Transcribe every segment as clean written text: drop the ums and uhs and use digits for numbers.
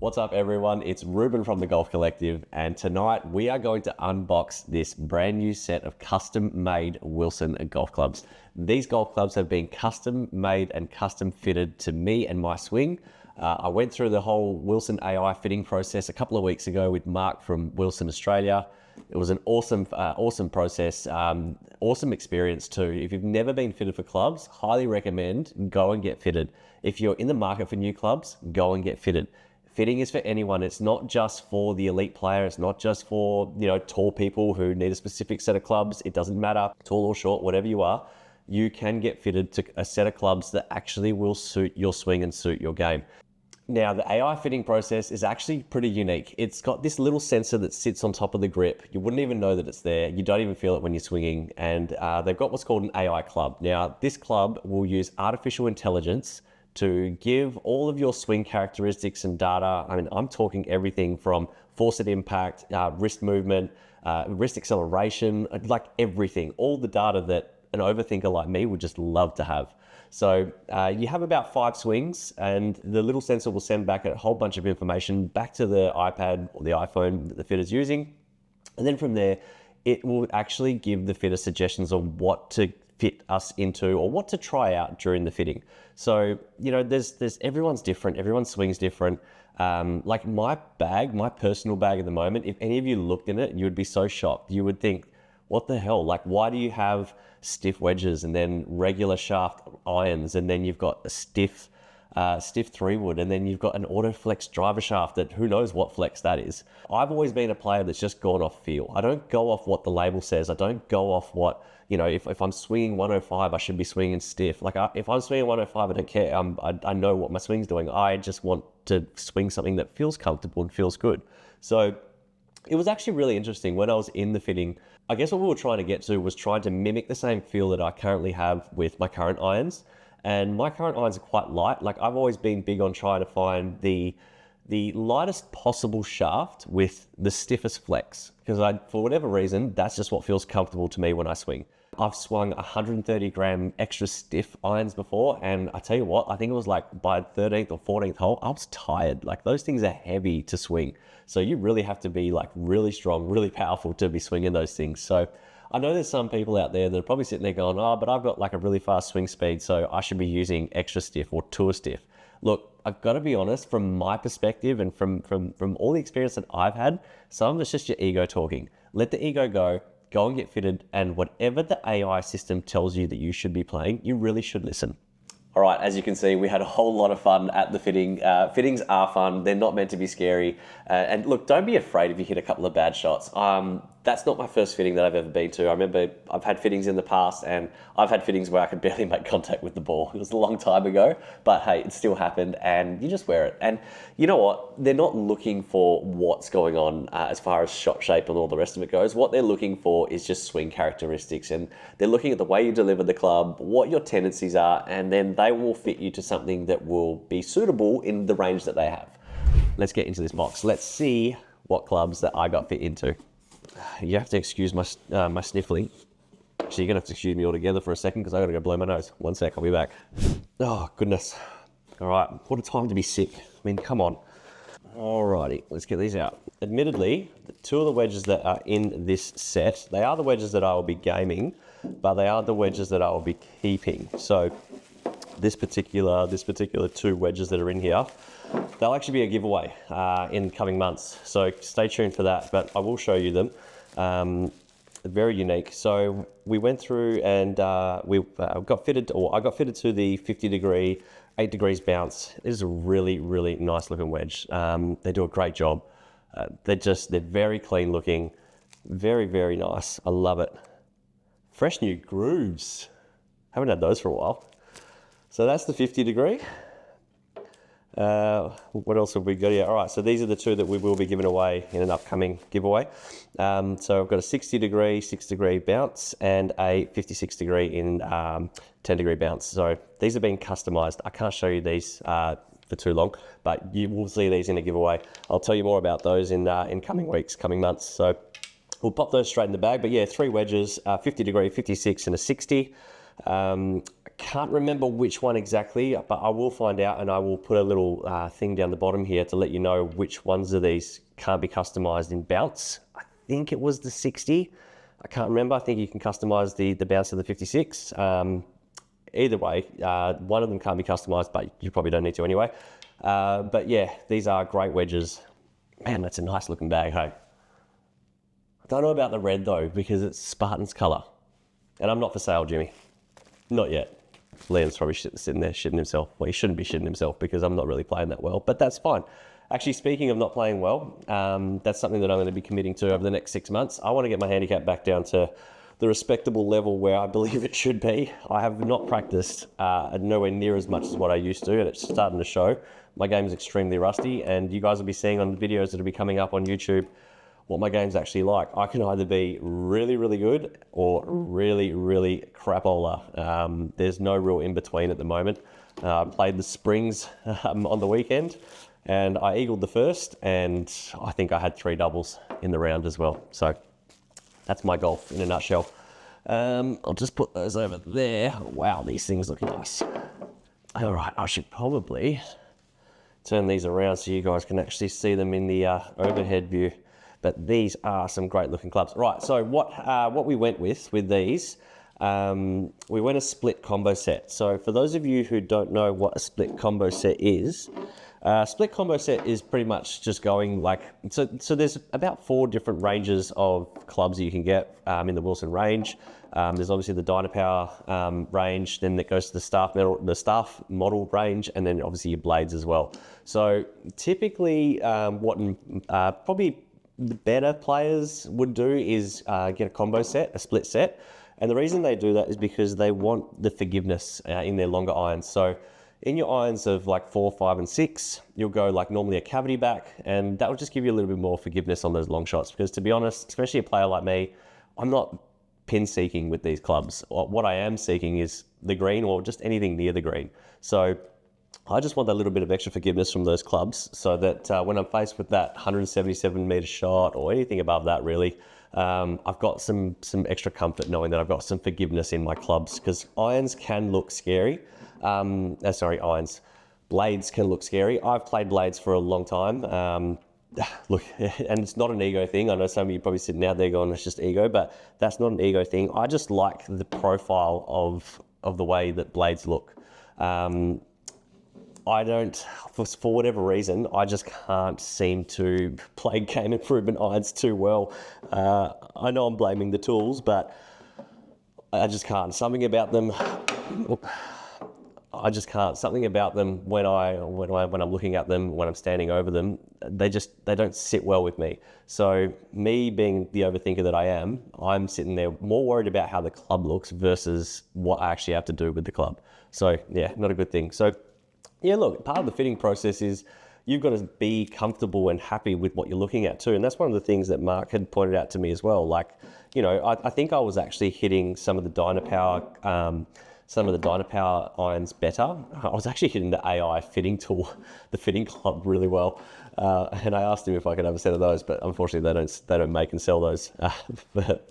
What's up everyone, it's Ruben from the Golf Collective, and tonight we are going to unbox this brand new set of custom made Wilson golf clubs. These golf clubs have been custom made and custom fitted to me and my swing. I went through the whole Wilson AI fitting process a couple of weeks ago with Mark from Wilson Australia. It was an awesome process, awesome experience too. If you've never been fitted for clubs, highly recommend go and get fitted. If you're in the market for new clubs, go and get fitted. Fitting is for anyone. It's not just for the elite player. It's not just for, tall people who need a specific set of clubs. It doesn't matter, tall or short, whatever you are, you can get fitted to a set of clubs that actually will suit your swing and suit your game. Now, the AI fitting process is actually pretty unique. It's got this little sensor that sits on top of the grip. You wouldn't even know that it's there. You don't even feel it when you're swinging. And they've got what's called an AI club. Now, this club will use artificial intelligence to give all of your swing characteristics and data. I mean, I'm talking everything from force at impact, wrist movement, wrist acceleration, like everything, all the data that an overthinker like me would just love to have. So you have about 5 swings, and the little sensor will send back a whole bunch of information back to the iPad or the iPhone that the fitter's using. And then from there, it will actually give the fitter suggestions on what to fit us into or what to try out during the fitting. So, there's everyone's different, everyone's swing's different. Like my personal bag at the moment, if any of you looked in it, you would be so shocked. You would think, what the hell? Like, why do you have stiff wedges and then regular shaft irons, and then you've got a stiff 3-wood, and then you've got an auto flex driver shaft that who knows what flex that is. I've always been a player that's just gone off feel. I don't go off what the label says. I don't go off what, if I'm swinging 105, I should be swinging stiff. Like if I'm swinging 105, I don't care. I know what my swing's doing. I just want to swing something that feels comfortable and feels good. So it was actually really interesting when I was in the fitting. I guess what we were trying to get to was trying to mimic the same feel that I currently have with my current irons. And my current irons are quite light. Like I've always been big on trying to find the lightest possible shaft with the stiffest flex, because for whatever reason, that's just what feels comfortable to me when I swing. I've swung 130 gram extra stiff irons before, and I tell you what, I think it was like by 13th or 14th hole, I was tired. Like those things are heavy to swing. So you really have to be like really strong, really powerful to be swinging those things. So I know there's some people out there that are probably sitting there going, oh, but I've got like a really fast swing speed, so I should be using extra stiff or tour stiff. Look, I've got to be honest, from my perspective and from all the experience that I've had, some of it's just your ego talking. Let the ego go and get fitted, and whatever the AI system tells you that you should be playing, you really should listen. All right, as you can see, we had a whole lot of fun at the fitting. Fittings are fun. They're not meant to be scary. And look, don't be afraid if you hit a couple of bad shots. That's not my first fitting that I've ever been to. I remember I've had fittings in the past, and I've had fittings where I could barely make contact with the ball. It was a long time ago, but hey, it still happened, and you just wear it. And you know what? They're not looking for what's going on as far as shot shape and all the rest of it goes. What they're looking for is just swing characteristics, and they're looking at the way you deliver the club, what your tendencies are, and then they will fit you to something that will be suitable in the range that they have. Let's get into this box. Let's see what clubs that I got fit into. You have to excuse my sniffling. Actually, you're gonna have to excuse me altogether for a second because I gotta go blow my nose. One sec, I'll be back. Oh, goodness. All right, what a time to be sick. I mean, come on. Alrighty, let's get these out. Admittedly, the 2 of the wedges that are in this set, they are the wedges that I will be gaming, but they are the wedges that I will be keeping. So this particular 2 wedges that are in here, they'll actually be a giveaway in coming months. So stay tuned for that, but I will show you them. Very unique. So we went through and we got fitted, or I got fitted to the 50 degree, 8 degrees bounce. This is a really, really nice looking wedge. They do a great job. They're very clean looking, very, very nice. I love it. Fresh new grooves. Haven't had those for a while. So that's the 50 degree. What else have we got here? All right, so these are the 2 that we will be giving away in an upcoming giveaway. So I've got a 60 degree, 6 degree bounce and a 56 degree in 10 degree bounce. So these are being customized. I can't show you these for too long, but you will see these in a giveaway. I'll tell you more about those in coming weeks, coming months. So we'll pop those straight in the bag. But yeah, 3 wedges, 50 degree, 56 and a 60. can't remember which one exactly, but I will find out, and I will put a little thing down the bottom here to let you know which ones of these can't be customized in bounce. I think it was the 60. I can't remember. I think you can customize the bounce of the 56. Either way, one of them can't be customized, but you probably don't need to anyway. But yeah, these are great wedges. Man, that's a nice looking bag, hey? I don't know about the red though, because it's Spartan's color. And I'm not for sale, Jimmy. Not yet. Liam's probably sitting there shitting himself. Well, he shouldn't be shitting himself because I'm not really playing that well, but that's fine. Actually, speaking of not playing well, that's something that I'm going to be committing to over the next 6 months. I want to get my handicap back down to the respectable level where I believe it should be. I have not practiced nowhere near as much as what I used to, and it's starting to show. My game is extremely rusty, and you guys will be seeing on the videos that will be coming up on YouTube what my game's actually like. I can either be really, really good or really, really crapola. There's no real in between at the moment. I played the Springs on the weekend, and I eagled the first, and I think I had 3 doubles in the round as well. So that's my golf in a nutshell. I'll just put those over there. Wow, these things look nice. All right, I should probably turn these around so you guys can actually see them in the overhead view. But these are some great looking clubs. Right, so what we went with these, we went a split combo set. So for those of you who don't know what a split combo set is, split combo set is pretty much just going like, so there's about 4 different ranges of clubs that you can get in the Wilson range. There's obviously the Dinapower range, then that goes to the staff model range, and then obviously your blades as well. So typically what probably the better players would do is get a combo set, a split set. And the reason they do that is because they want the forgiveness in their longer irons. So in your irons of like 4, 5, and 6, you'll go like normally a cavity back, and that will just give you a little bit more forgiveness on those long shots. Because to be honest, especially a player like me, I'm not pin seeking with these clubs. What I am seeking is the green or just anything near the green. So I just want that little bit of extra forgiveness from those clubs so that when I'm faced with that 177 meter shot or anything above that really, I've got some extra comfort knowing that I've got some forgiveness in my clubs, because irons can look scary. Blades can look scary. I've played blades for a long time. Look, and it's not an ego thing. I know some of you probably sitting out there going, it's just ego, but that's not an ego thing. I just like the profile of the way that blades look. I don't, for whatever reason, I just can't seem to play game improvement irons too well. I know I'm blaming the tools, but I just can't. Something about them, I just can't. Something about them when I'm looking at them, when I'm standing over them, they don't sit well with me. So me being the overthinker that I am, I'm sitting there more worried about how the club looks versus what I actually have to do with the club. So yeah, not a good thing. So yeah, look, part of the fitting process is you've got to be comfortable and happy with what you're looking at too. And that's one of the things that Mark had pointed out to me as well. Like, you know, I think I was actually hitting some of the Dinapower irons better. I was actually hitting the AI fitting tool, the fitting club really well. And I asked him if I could have a set of those, but unfortunately they don't make and sell those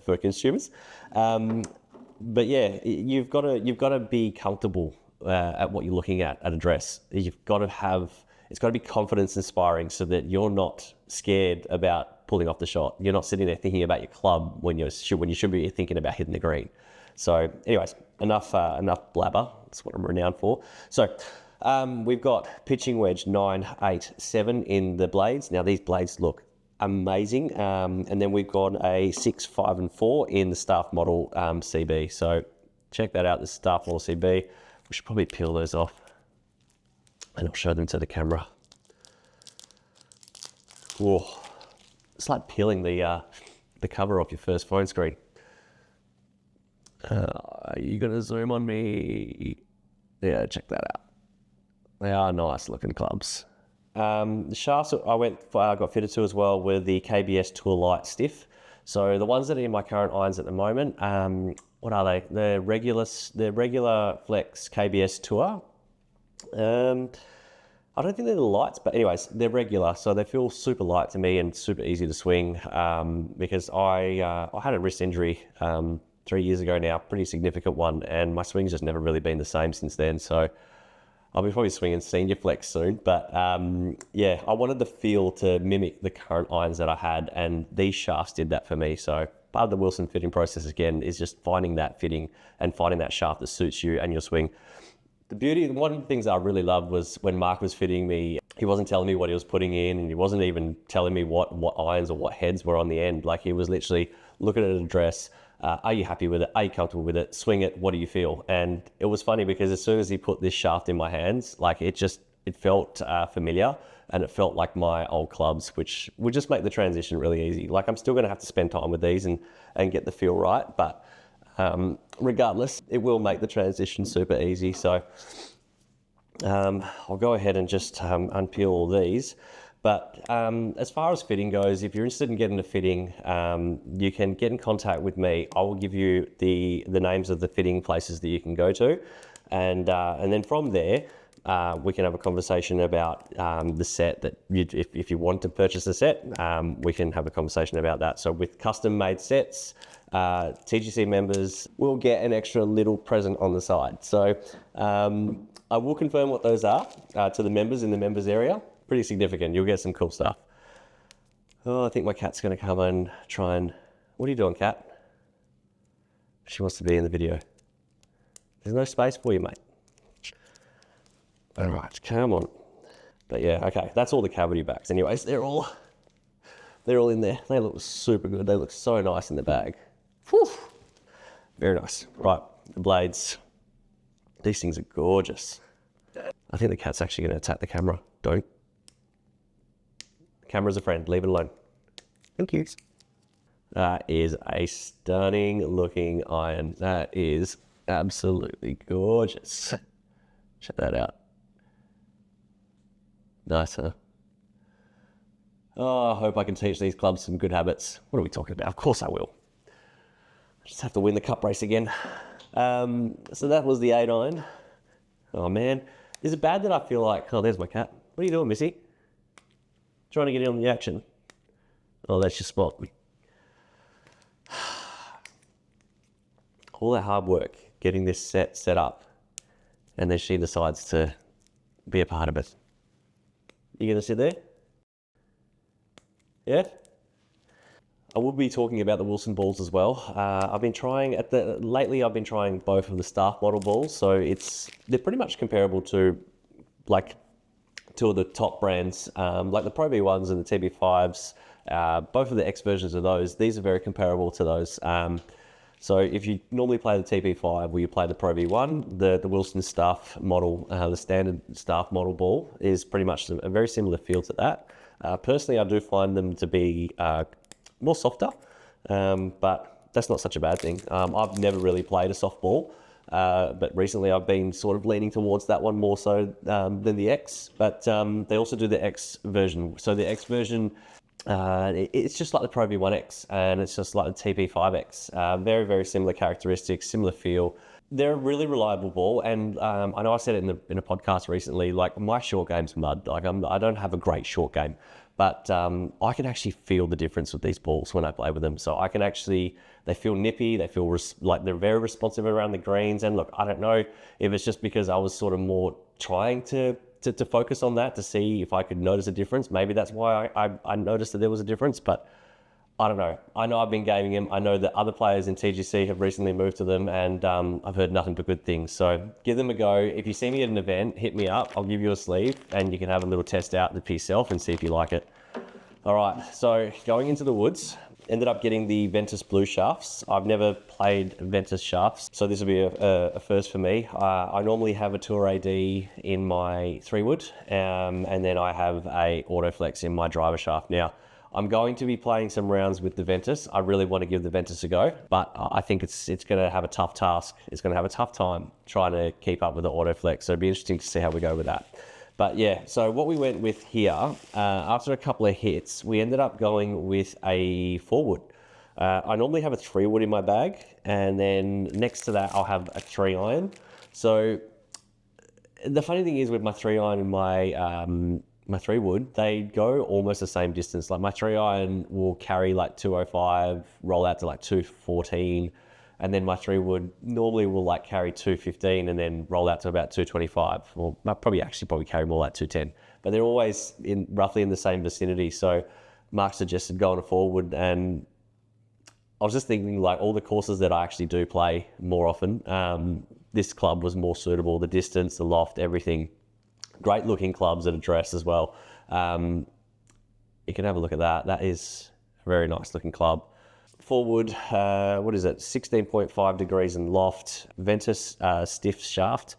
for consumers. But yeah, you've got to be comfortable at what you're looking at a dress. You've got to have, it's got to be confidence inspiring so that you're not scared about pulling off the shot. You're not sitting there thinking about your club when you should be thinking about hitting the green. So anyways, enough blabber. That's what I'm renowned for. So we've got pitching wedge 9, 8, 7 in the blades. Now these blades look amazing. And then we've got a 6, 5, and 4 in the staff model CB. So check that out, the staff model CB. We should probably peel those off and I'll show them to the camera. Whoa. It's like peeling the cover off your first phone screen. Are you gonna zoom on me? Yeah, check that out. They are nice looking clubs. The shafts I got fitted to as well were the KBS Tour Light Stiff. So the ones that are in my current irons at the moment, what are they? They're regular flex KBS Tour. I don't think they're the lights, but anyways, they're regular, so they feel super light to me and super easy to swing. Because I had a wrist injury 3 years ago now, pretty significant one, and my swing's just never really been the same since then. So I'll be probably swinging senior flex soon, but yeah, I wanted the feel to mimic the current irons that I had, and these shafts did that for me. So part of the Wilson fitting process, again, is just finding that fitting and finding that shaft that suits you and your swing. The beauty, one of the things I really loved was when Mark was fitting me, he wasn't telling me what he was putting in, and he wasn't even telling me what irons or what heads were on the end. Like, he was literally looking at an address. Are you happy with it? Are you comfortable with it? Swing it. What do you feel? And it was funny because as soon as he put this shaft in my hands, like, it felt familiar, and it felt like my old clubs, which would just make the transition really easy. Like, I'm still going to have to spend time with these and get the feel right, but regardless, it will make the transition super easy. So I'll go ahead and just unpeel all these. But as far as fitting goes, if you're interested in getting a fitting, you can get in contact with me. I will give you the names of the fitting places that you can go to, and then from there, we can have a conversation about the set that if you want to purchase a set, we can have a conversation about that. So with custom made sets, TGC members will get an extra little present on the side. So I will confirm what those are to the members in the members area. Pretty significant. You'll get some cool stuff. Oh, I think my cat's going to come and try and... What are you doing, cat? She wants to be in the video. There's no space for you, mate. All right, come on. But yeah, okay, that's all the cavity backs. Anyways, they're all in there. They look super good. They look so nice in the bag. Whew. Very nice. Right, the blades. These things are gorgeous. I think the cat's actually going to attack the camera. Don't. The camera's a friend. Leave it alone. Thank you. That is a stunning looking iron. That is absolutely gorgeous. Check that out. Nice, huh? Oh, I hope I can teach these clubs some good habits. What are we talking about? Of course I will. I just have to win the cup race again. So that was the 8 iron. Oh man, is it bad that I feel like, oh, there's my cat. What are you doing, Missy? Trying to get in on the action. Oh, that's your spot. All that hard work getting this set up, and then she decides to be a part of it. You gonna sit there? Yeah? I will be talking about the Wilson balls as well. I've been trying lately I've been trying both of the staff model balls, so they're pretty much comparable to like two of the top brands, like the Pro V1s and the TB5s. Both of the X versions of those, these are very comparable to those. So if you normally play the TB5 or you play the Pro V1, the Wilson staff model, the standard staff model ball is pretty much a very similar feel to that. Personally, I do find them to be more softer, but that's not such a bad thing. I've never really played a soft ball, but recently I've been sort of leaning towards that one more so than the X, but they also do the X version. So the X version, it's just like the Pro V1X, and it's just like the TP5X. Very, very similar characteristics, similar feel. They're a really reliable ball, and I know I said it in a podcast recently, like my short game's mud. Like I don't have a great short game, but I can actually feel the difference with these balls when I play with them. So I can actually, they feel nippy, they feel like they're very responsive around the greens. And look, I don't know if it's just because I was sort of more trying to focus on that to see if I could notice a difference. Maybe that's why I noticed that there was a difference, but I don't know. I know I've been gaming them. I know that other players in TGC have recently moved to them, and I've heard nothing but good things. So give them a go. If you see me at an event, hit me up. I'll give you a sleeve, and you can have a little test out for yourself and see if you like it. All right, so going into the woods, ended up getting the Ventus blue shafts. I've never played Ventus shafts, so this will be a first for me. I normally have a Tour AD in my 3-wood, and then I have a Autoflex in my driver shaft. Now, I'm going to be playing some rounds with the Ventus. I really want to give the Ventus a go, but I think it's going to have a tough task. It's going to have a tough time trying to keep up with the Autoflex, so it'll be interesting to see how we go with that. But yeah, so what we went with here, after a couple of hits, we ended up going with a 4-wood. I normally have a 3-wood in my bag, and then next to that, I'll have a 3-iron. So the funny thing is with my 3-iron and my 3-wood, they go almost the same distance. Like my 3-iron will carry like 205, roll out to like 214, And then my 3 wood normally will like carry 215 and then roll out to about 225, or probably carry more like 210. But they're always roughly in the same vicinity. So Mark suggested going to 4 wood, and I was just thinking, like, all the courses that I actually do play more often, this club was more suitable. The distance, the loft, everything. Great looking clubs at address as well. You can have a look at that. That is a very nice looking club. 4 wood, what is it? 16.5 degrees in loft. Ventus stiff shaft.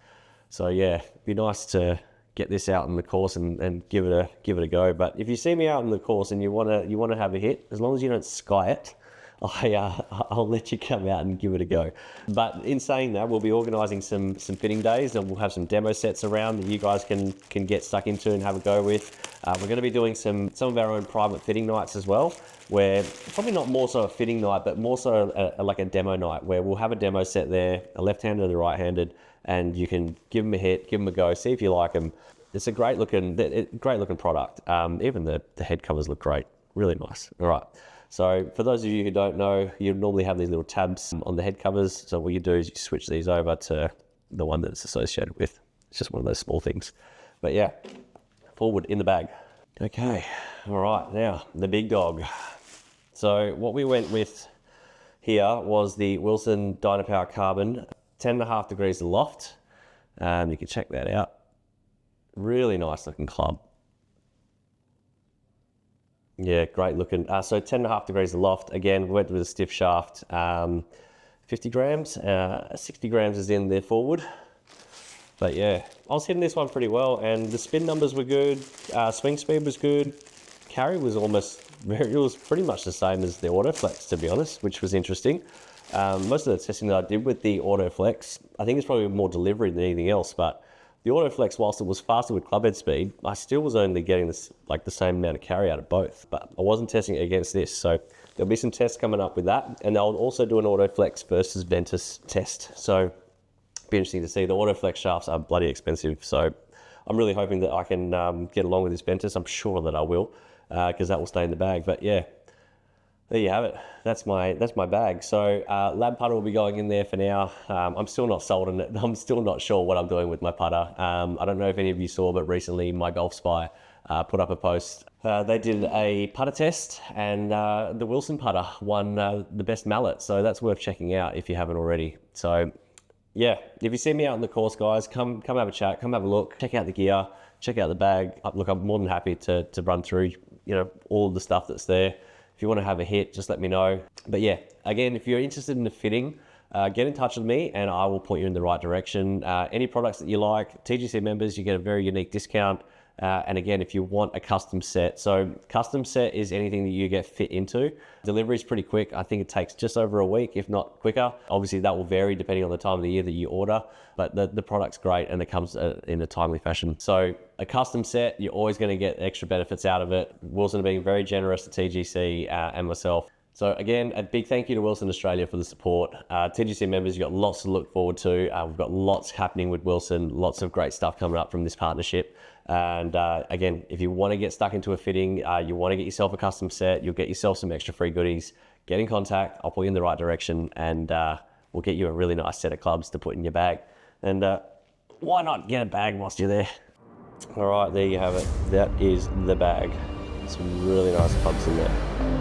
So yeah, it'd be nice to get this out in the course and give it a go. But if you see me out in the course and you wanna have a hit, as long as you don't sky it, I'll let you come out and give it a go. But in saying that, we'll be organising some fitting days, and we'll have some demo sets around that you guys can get stuck into and have a go with. We're going to be doing some of our own private fitting nights as well, where probably not more so a fitting night, but more so like a demo night, where we'll have a demo set there, a left-handed and a right-handed, and you can give them a hit, give them a go, see if you like them. It's a great looking product. Even the head covers look great, really nice. All right. So for those of you who don't know, you normally have these little tabs on the head covers. So what you do is you switch these over to the one that it's associated with. It's just one of those small things. But yeah, 4 wood in the bag. Okay, all right, now the big dog. So what we went with here was the Wilson Dinapower Carbon, 10.5 degrees aloft. You can check that out. Really nice looking club. Yeah, great looking. So 10.5 degrees aloft. Again, we went with a stiff shaft. 50 grams, 60 grams is in there forward. But yeah, I was hitting this one pretty well, and the spin numbers were good. Swing speed was good. Carry was it was pretty much the same as the Autoflex, to be honest, which was interesting. Most of the testing that I did with the Autoflex, I think it's probably more delivery than anything else, but the Autoflex, whilst it was faster with clubhead speed, I still was only getting this the same amount of carry out of both, but I wasn't testing it against this. So there'll be some tests coming up with that, and I'll also do an Autoflex versus Ventus test. So be interesting to see. The Autoflex shafts are bloody expensive, so I'm really hoping that I can get along with this Ventus. I'm sure that I will, because that will stay in the bag. But yeah, there you have it. That's my bag. So lab putter will be going in there for now. I'm still not sold on it. I'm still not sure what I'm doing with my putter. I don't know if any of you saw, but recently my Golf Spy put up a post. They did a putter test, and the Wilson putter won the best mallet. So that's worth checking out if you haven't already. So yeah, if you see me out in the course, guys, come have a chat, come have a look, check out the gear, check out the bag. Look, I'm more than happy to run through, all of the stuff that's there. If you want to have a hit, just let me know. But yeah, again, if you're interested in the fitting, get in touch with me and I will point you in the right direction. Any products that you like, TGC members, you get a very unique discount. And again, if you want a custom set, so custom set is anything that you get fit into. Delivery is pretty quick. I think it takes just over a week, if not quicker. Obviously, that will vary depending on the time of the year that you order, but the product's great and it comes in a timely fashion. So a custom set, you're always going to get extra benefits out of it. Wilson being very generous to TGC and myself. So again, a big thank you to Wilson Australia for the support. TGC members, you've got lots to look forward to. We've got lots happening with Wilson, lots of great stuff coming up from this partnership. And again, if you want to get stuck into a fitting, you want to get yourself a custom set, you'll get yourself some extra free goodies, get in contact, I'll point you in the right direction, and we'll get you a really nice set of clubs to put in your bag. And why not get a bag whilst you're there? All right, there you have it. That is the bag. Some really nice clubs in there.